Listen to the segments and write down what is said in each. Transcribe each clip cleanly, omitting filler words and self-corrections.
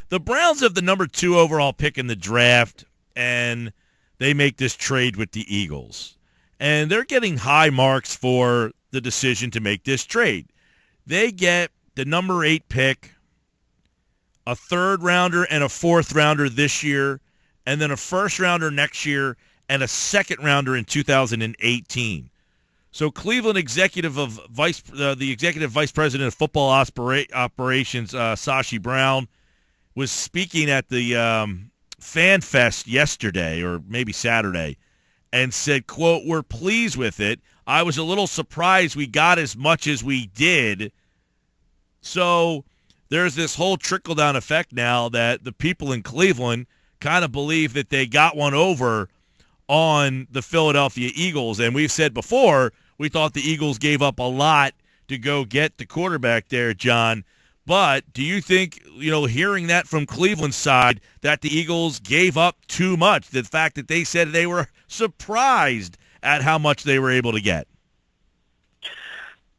the Browns have the number 2 overall pick in the draft, and they make this trade with the Eagles. And they're getting high marks for the decision to make this trade. They get the number 8 pick, a 3rd rounder and a 4th rounder this year, and then a 1st rounder next year, and a 2nd rounder in 2018. So Cleveland the executive vice president of football operations, Sashi Brown, was speaking at the Fan Fest yesterday, or maybe Saturday, and said, quote, "We're pleased with it. I was a little surprised we got as much as we did." So there's this whole trickle-down effect now that the people in Cleveland kind of believe that they got one over on the Philadelphia Eagles. And we've said before, we thought the Eagles gave up a lot to go get the quarterback there, John. But do you think, hearing that from Cleveland's side, that the Eagles gave up too much? The fact that they said they were surprised at how much they were able to get?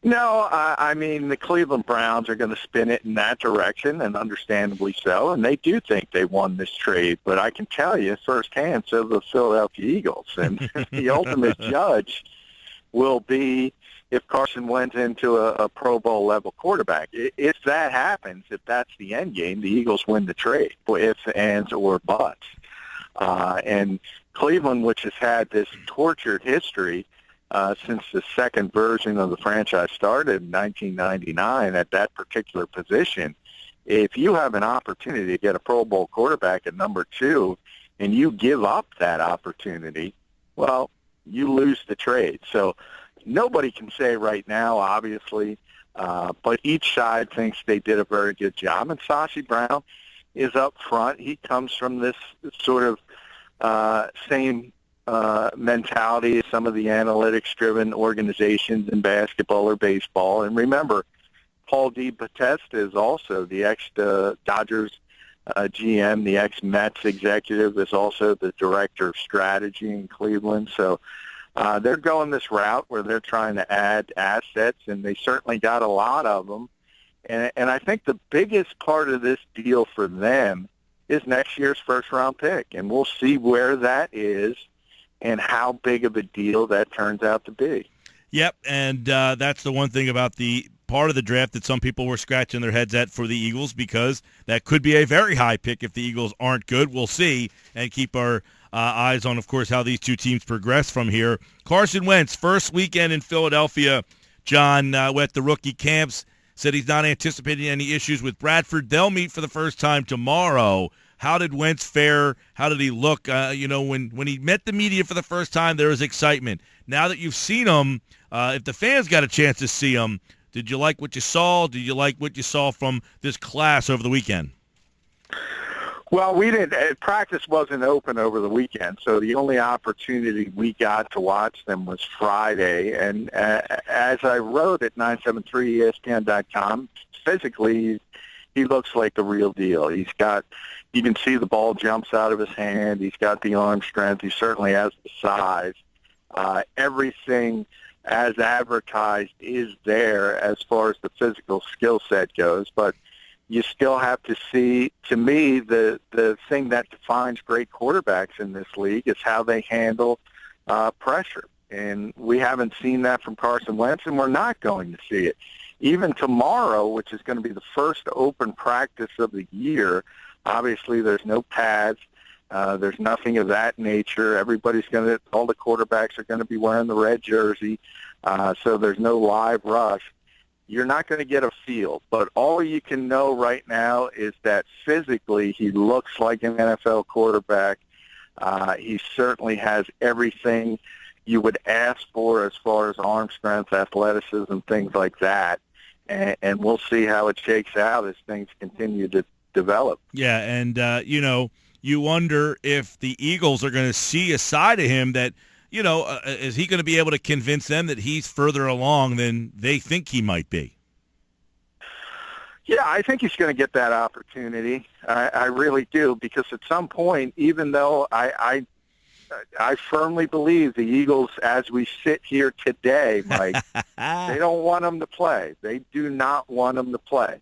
No, I mean, the Cleveland Browns are going to spin it in that direction, and understandably so, and they do think they won this trade. But I can tell you firsthand, so the Philadelphia Eagles, and the ultimate judge will be if Carson went into a Pro Bowl level quarterback. If that happens, if that's the end game, the Eagles win the trade, ifs, ands, or buts. And Cleveland, which has had this tortured history since the second version of the franchise started in 1999 at that particular position, if you have an opportunity to get a Pro Bowl quarterback at number 2 and you give up that opportunity, well, you lose the trade. So nobody can say right now, obviously, but each side thinks they did a very good job. And Sashi Brown is up front. He comes from this sort of same mentality as some of the analytics-driven organizations in basketball or baseball. And remember, Paul DeBattista is also the ex-Dodgers GM, the ex-Mets executive, is also the director of strategy in Cleveland. So they're going this route where they're trying to add assets, and they certainly got a lot of them. And I think the biggest part of this deal for them is next year's first-round pick, and we'll see where that is and how big of a deal that turns out to be. Yep, and that's the one thing about the part of the draft that some people were scratching their heads at for the Eagles, because that could be a very high pick if the Eagles aren't good. We'll see, and keep our eyes on, of course, how these two teams progress from here. Carson Wentz, first weekend in Philadelphia, John, at the rookie camps, said he's not anticipating any issues with Bradford. They'll meet for the first time tomorrow. How did Wentz fare? How did he look? When he met the media for the first time, there was excitement. Now that you've seen him, if the fans got a chance to see him, did you like what you saw? Did you like what you saw from this class over the weekend? Well, we didn't. Practice wasn't open over the weekend, so the only opportunity we got to watch them was Friday. And as I wrote at 973ESPN.com, physically he looks like the real deal. You can see the ball jumps out of his hand. He's got the arm strength. He certainly has the size. Everything as advertised is there as far as the physical skill set goes, but you still have to see, to me, the thing that defines great quarterbacks in this league is how they handle pressure. And we haven't seen that from Carson Wentz, and we're not going to see it. Even tomorrow, which is going to be the first open practice of the year, obviously there's no pads. There's nothing of that nature. All the quarterbacks are going to be wearing the red jersey, so there's no live rush. You're not going to get a feel, but all you can know right now is that physically he looks like an NFL quarterback. He certainly has everything you would ask for as far as arm strength, athleticism, things like that. And we'll see how it shakes out as things continue to develop. Yeah, and, you wonder if the Eagles are going to see a side of him that, is he going to be able to convince them that he's further along than they think he might be? Yeah, I think he's going to get that opportunity. I really do, because at some point, even though I firmly believe the Eagles, as we sit here today, Mike, they don't want him to play. They do not want him to play.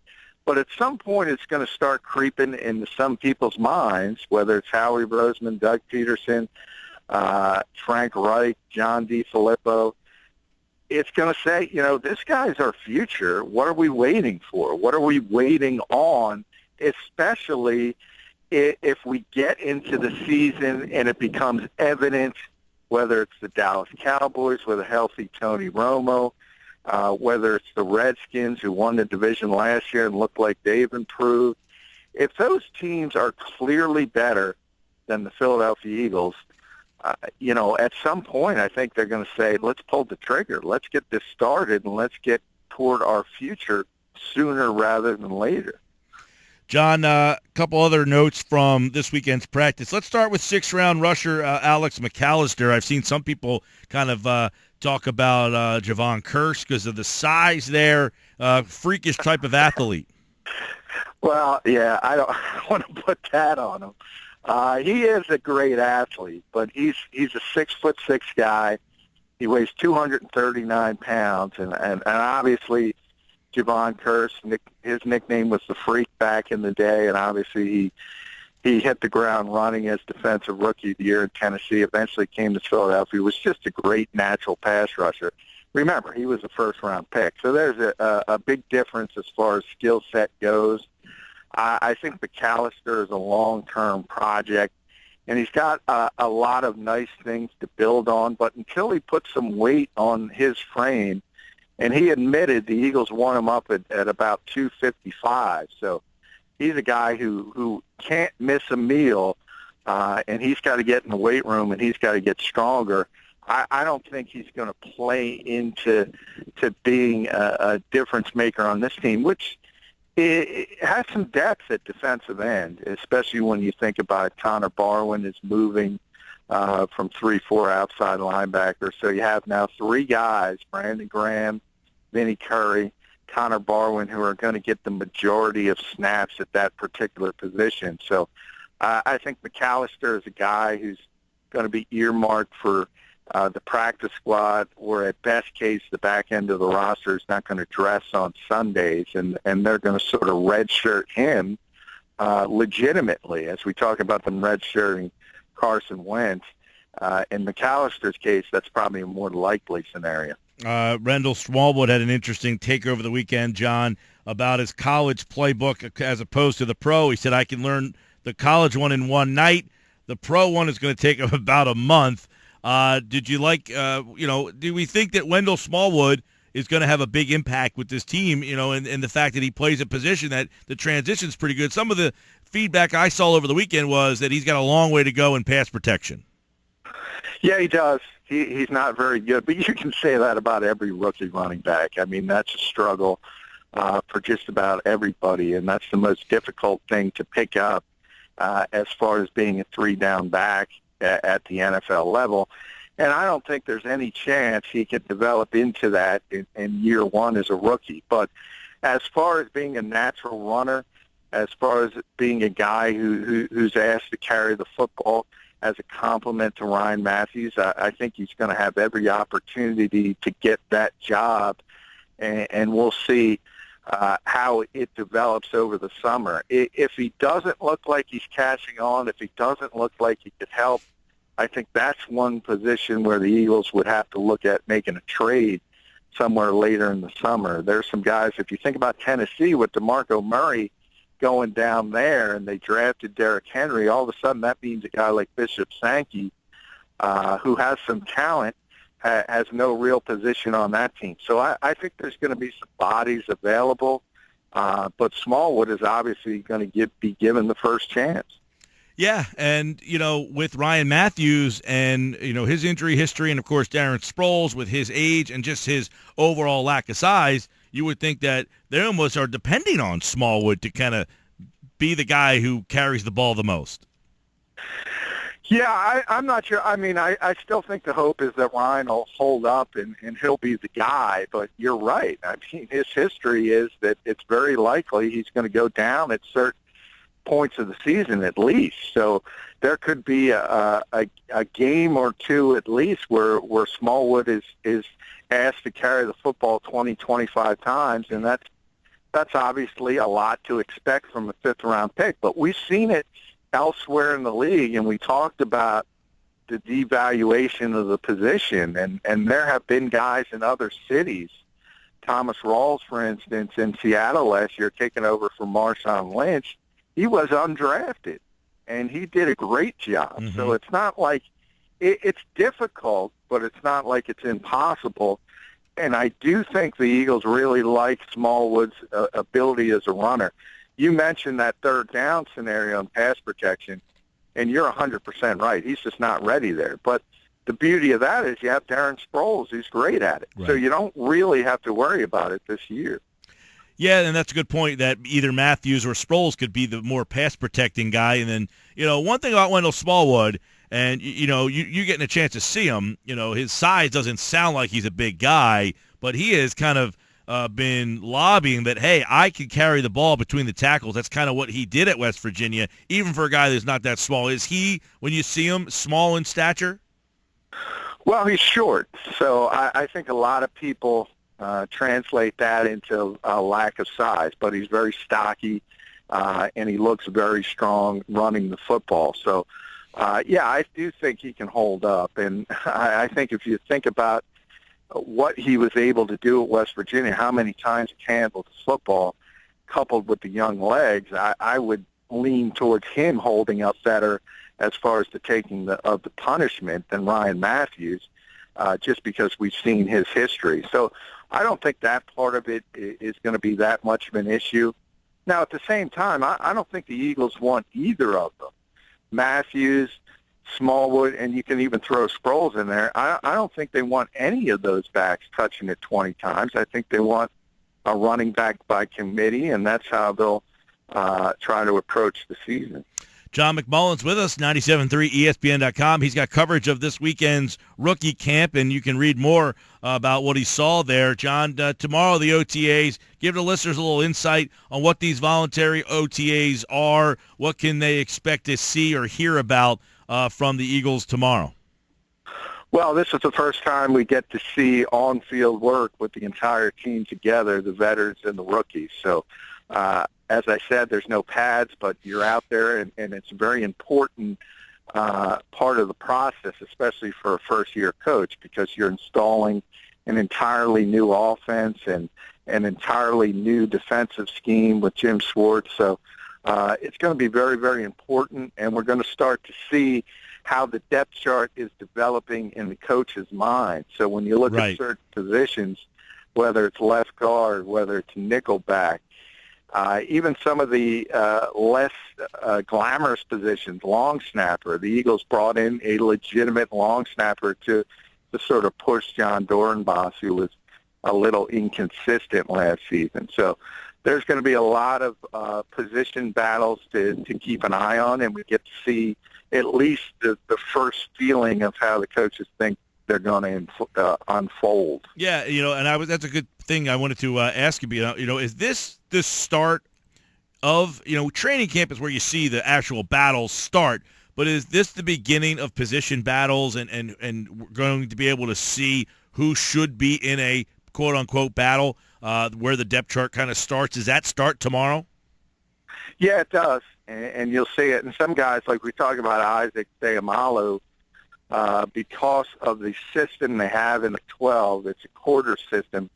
But at some point, it's going to start creeping into some people's minds, whether it's Howie Roseman, Doug Peterson, Frank Reich, John DeFilippo. It's going to say, this guy's our future. What are we waiting for? What are we waiting on, especially if we get into the season and it becomes evident, whether it's the Dallas Cowboys with a healthy Tony Romo, whether it's the Redskins who won the division last year and look like they've improved. If those teams are clearly better than the Philadelphia Eagles, at some point I think they're going to say, let's pull the trigger. Let's get this started and let's get toward our future sooner rather than later. John, a couple other notes from this weekend's practice. Let's start with sixth-round rusher Alex McAllister. I've seen some people kind of talk about Javon Kearse because of the size there, freakish type of athlete. Well, yeah, I don't want to put that on him. He is a great athlete, but he's a 6'6" guy. He weighs 239 pounds, and obviously Javon Kearse, his nickname was the Freak back in the day, and obviously he hit the ground running as Defensive Rookie of the Year in Tennessee, eventually came to Philadelphia. He was just a great natural pass rusher. Remember, he was a first-round pick, so there's a big difference as far as skill set goes. I think McAllister is a long-term project, and he's got a lot of nice things to build on, but until he puts some weight on his frame, and he admitted the Eagles want him up at about 255. So he's a guy who can't miss a meal, and he's got to get in the weight room, and he's got to get stronger. I don't think he's going to play into being a difference maker on this team, which it has some depth at defensive end, especially when you think about it. Connor Barwin is moving from 3-4 outside linebacker. So you have now three guys, Brandon Graham, Vinny Curry, Connor Barwin, who are going to get the majority of snaps at that particular position. So I think McAllister is a guy who's going to be earmarked for the practice squad, or at best case, the back end of the roster is not going to dress on Sundays, and they're going to sort of redshirt him legitimately, as we talk about them redshirting Carson Wentz. In McAllister's case, that's probably a more likely scenario. Wendell Smallwood had an interesting take over the weekend, John, about his college playbook as opposed to the pro. He said, I can learn the college one in one night. The pro one is going to take him about a month. Did you do we think that Wendell Smallwood is going to have a big impact with this team, and the fact that he plays a position that the transition's pretty good? Some of the feedback I saw over the weekend was that he's got a long way to go in pass protection. Yeah, he does. He's not very good, but you can say that about every rookie running back. I mean, that's a struggle for just about everybody, and that's the most difficult thing to pick up as far as being a three-down back at the NFL level. And I don't think there's any chance he could develop into that in year one as a rookie. But as far as being a natural runner, as far as being a guy who's asked to carry the football as a compliment to Ryan Matthews, I think he's going to have every opportunity to get that job, and we'll see how it develops over the summer. If he doesn't look like he's catching on, if he doesn't look like he could help, I think that's one position where the Eagles would have to look at making a trade somewhere later in the summer. There's some guys, if you think about Tennessee with DeMarco Murray going down there, and they drafted Derrick Henry, all of a sudden that means a guy like Bishop Sankey, who has some talent, has no real position on that team. So I think there's going to be some bodies available, but Smallwood is obviously going to be given the first chance. Yeah, and, with Ryan Matthews and, his injury history, and, of course, Darren Sproles with his age and just his overall lack of size, you would think that they almost are depending on Smallwood to kind of be the guy who carries the ball the most. Yeah, I'm not sure. I mean, I still think the hope is that Ryan will hold up and he'll be the guy, but you're right. I mean, his history is that it's very likely he's going to go down at certain points of the season at least. So there could be a game or two at least where Smallwood is asked to carry the football 20, 25 times, and that's obviously a lot to expect from a fifth-round pick. But we've seen it elsewhere in the league, and we talked about the devaluation of the position, and there have been guys in other cities. Thomas Rawls, for instance, in Seattle last year, taking over for Marshawn Lynch, he was undrafted, and he did a great job. Mm-hmm. So it's not like it's difficult, but it's not like it's impossible. And I do think the Eagles really like Smallwood's ability as a runner. You mentioned that third down scenario in pass protection, and you're 100% right. He's just not ready there. But the beauty of that is you have Darren Sproles, who's great at it. Right. So you don't really have to worry about it this year. Yeah, and that's a good point that either Matthews or Sproles could be the more pass-protecting guy. And then, one thing about Wendell Smallwood, and, you getting a chance to see him, his size doesn't sound like he's a big guy, but he has kind of been lobbying that, hey, I can carry the ball between the tackles. That's kind of what he did at West Virginia, even for a guy that's not that small. Is he, when you see him, small in stature? Well, he's short, so I think a lot of people translate that into a lack of size, but he's very stocky, and he looks very strong running the football. So, I do think he can hold up, and I think if you think about what he was able to do at West Virginia, how many times he handled the football, coupled with the young legs, I would lean towards him holding up better as far as the taking of the punishment than Ryan Matthews, just because we've seen his history. So I don't think that part of it is going to be that much of an issue. Now, at the same time, I don't think the Eagles want either of them. Matthews, Smallwood, and you can even throw Sproles in there. I don't think they want any of those backs touching it 20 times. I think they want a running back by committee, and that's how they'll try to approach the season. John McMullen's with us, 97.3 ESPN.com. He's got coverage of this weekend's rookie camp, and you can read more about what he saw there. John, tomorrow the OTAs, give the listeners a little insight on what these voluntary OTAs are. What can they expect to see or hear about from the Eagles tomorrow? Well, this is the first time we get to see on-field work with the entire team together, the veterans and the rookies. So, as I said, there's no pads, but you're out there, and it's a very important part of the process, especially for a first-year coach, because you're installing an entirely new offense and an entirely new defensive scheme with Jim Schwartz. So it's going to be very, very important, and we're going to start to see how the depth chart is developing in the coach's mind. So when you look at certain positions, whether it's left guard, whether it's nickel back, even some of the less glamorous positions, long snapper. The Eagles brought in a legitimate long snapper to sort of push John Dorenbos, who was a little inconsistent last season. So there's going to be a lot of position battles to keep an eye on, and we get to see at least the first feeling of how the coaches think they're going to unfold. Yeah, and that's a good thing I wanted to ask you. Is this the start of, training camp is where you see the actual battles start, but is this the beginning of position battles and we're going to be able to see who should be in a quote-unquote battle where the depth chart kind of starts? Does that start tomorrow? Yeah, it does, and you'll see it. And some guys, like we talk about Isaac Seumalo, because of the system they have in the 12, it's a quarter system,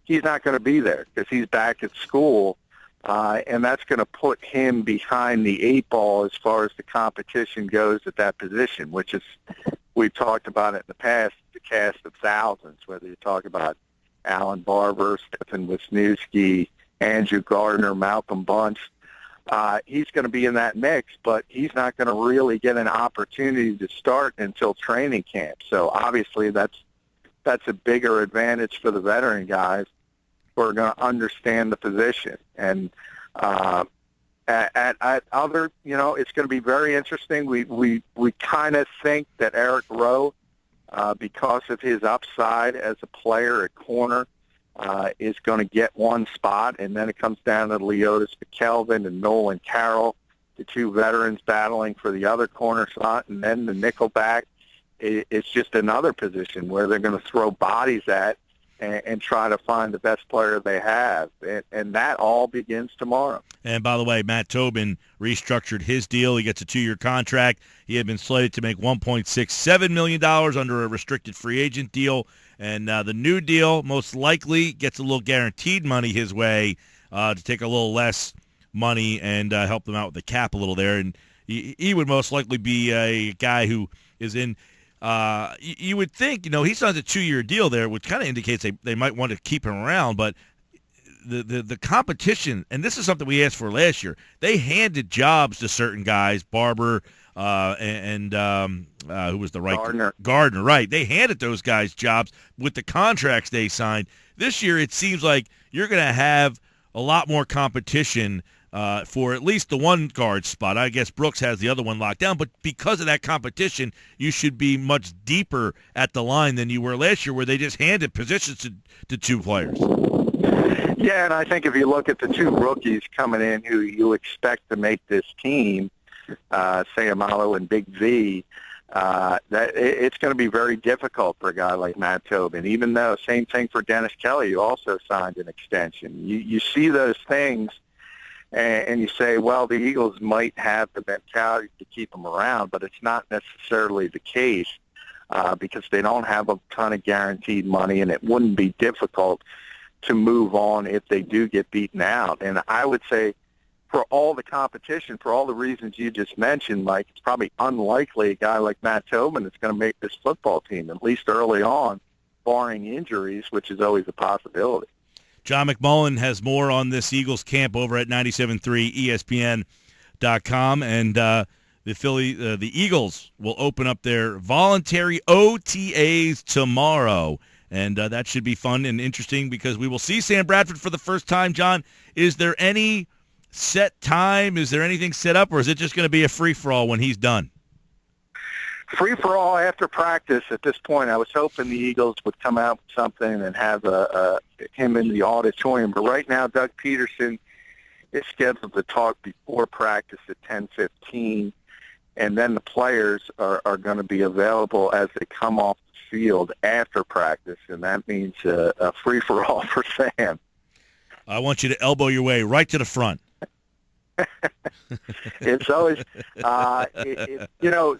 he's not going to be there because he's back at school, and that's going to put him behind the 8 ball as far as the competition goes at that position, which is, we've talked about it in the past, the cast of thousands, whether you talk about Alan Barber, Stephen Wisniewski, Andrew Gardner, Malcolm Bunch. He's going to be in that mix, but he's not going to really get an opportunity to start until training camp. So obviously that's a bigger advantage for the veteran guys who are going to understand the position. And at other, it's going to be very interesting. We kind of think that Eric Rowe, because of his upside as a player at corner, is going to get one spot, and then it comes down to Leotis McKelvin and Nolan Carroll, the 2 veterans battling for the other corner slot, and then the nickelback. It's just another position where they're going to throw bodies at, and try to find the best player they have. And that all begins tomorrow. And by the way, Matt Tobin restructured his deal. He gets a 2-year contract. He had been slated to make $1.67 million under a restricted free agent deal. And the new deal most likely gets a little guaranteed money his way to take a little less money and help them out with the cap a little there. And he would most likely be a guy who is in you would think, he signs a 2-year deal there, which kind of indicates they might want to keep him around. But the competition, and this is something we asked for last year, they handed jobs to certain guys, Barber and who was the right? Gardner, right. They handed those guys jobs with the contracts they signed. This year it seems like you're going to have a lot more competition for at least the one guard spot. I guess Brooks has the other one locked down, but because of that competition, you should be much deeper at the line than you were last year, where they just handed positions to 2 players. Yeah, and I think if you look at the 2 rookies coming in who you expect to make this team, Sayamalo and Big V, that it's going to be very difficult for a guy like Matt Tobin, even though same thing for Dennis Kelly, who also signed an extension. You see those things, and you say, well, the Eagles might have the mentality to keep him around, but it's not necessarily the case because they don't have a ton of guaranteed money, and it wouldn't be difficult to move on if they do get beaten out. And I would say for all the competition, for all the reasons you just mentioned, Mike, it's probably unlikely a guy like Matt Tobin is going to make this football team, at least early on, barring injuries, which is always a possibility. John McMullen has more on this Eagles camp over at 97.3 ESPN.com. And the Eagles will open up their voluntary OTAs tomorrow. And that should be fun and interesting because we will see Sam Bradford for the first time. John, is there any set time? Is there anything set up, or is it just going to be a free-for-all when he's done? Free-for-all after practice at this point. I was hoping the Eagles would come out with something and have him in the auditorium. But right now, Doug Peterson is scheduled to talk before practice at 10:15, and then the players are going to be available as they come off field after practice, and that means a free-for-all for Sam. I want you to elbow your way right to the front. It's always,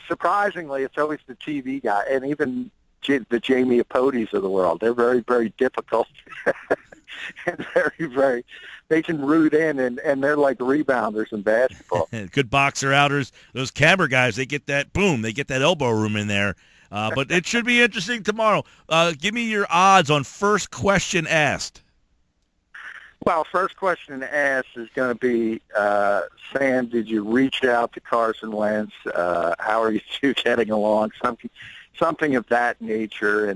surprisingly, it's always the TV guy, and even the Jamie Apotes of the world. They're very, very difficult, and very, they can root in, and they're like rebounders in basketball. Good boxer outers. Those camera guys, they get that elbow room in there. But it should be interesting tomorrow. Give me your odds on first question asked. Well, first question asked is going to be, Sam, did you reach out to Carson Wentz? How are you two getting along? Something of that nature.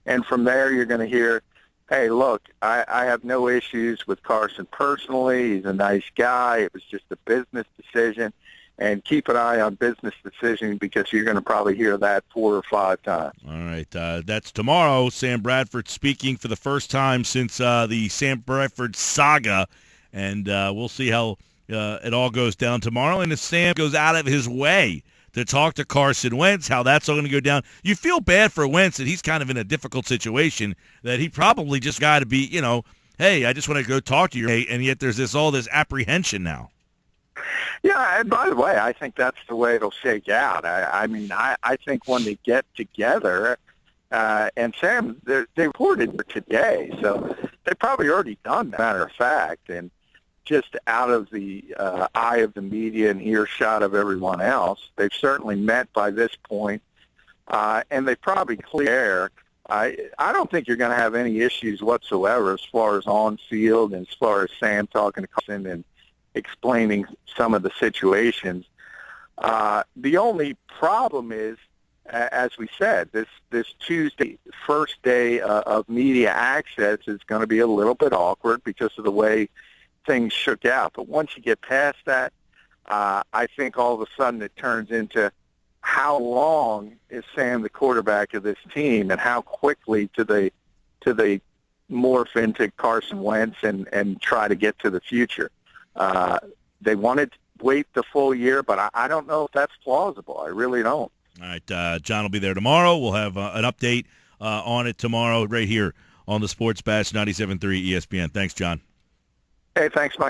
And from there you're going to hear, hey, look, I have no issues with Carson personally. He's a nice guy. It was just a business decision. And keep an eye on business decision because you're going to probably hear that 4 or 5 times. All right. That's tomorrow. Sam Bradford speaking for the first time since the Sam Bradford saga. And we'll see how it all goes down tomorrow. And if Sam goes out of his way to talk to Carson Wentz, how that's all going to go down. You feel bad for Wentz that he's kind of in a difficult situation, that he probably just got to be, hey, I just want to go talk to you. And yet there's all this apprehension now. Yeah, and by the way, I think that's the way it'll shake out. I think when they get together, and Sam, they reported today, so they've probably already done that, matter of fact, and just out of the eye of the media and earshot of everyone else, they've certainly met by this point, and they probably clear. I don't think you're going to have any issues whatsoever as far as on field and as far as Sam talking to Carson and explaining some of the situations. The only problem is, as we said, this Tuesday, first day of media access is going to be a little bit awkward because of the way things shook out. But once you get past that, I think all of a sudden it turns into how long is Sam the quarterback of this team and how quickly do they morph into Carson Wentz and try to get to the future. They wanted to wait the full year, but I don't know if that's plausible. I really don't. All right, John will be there tomorrow. We'll have an update on it tomorrow right here on the Sports Bash 97.3 ESPN. Thanks, John. Hey, thanks, Mike.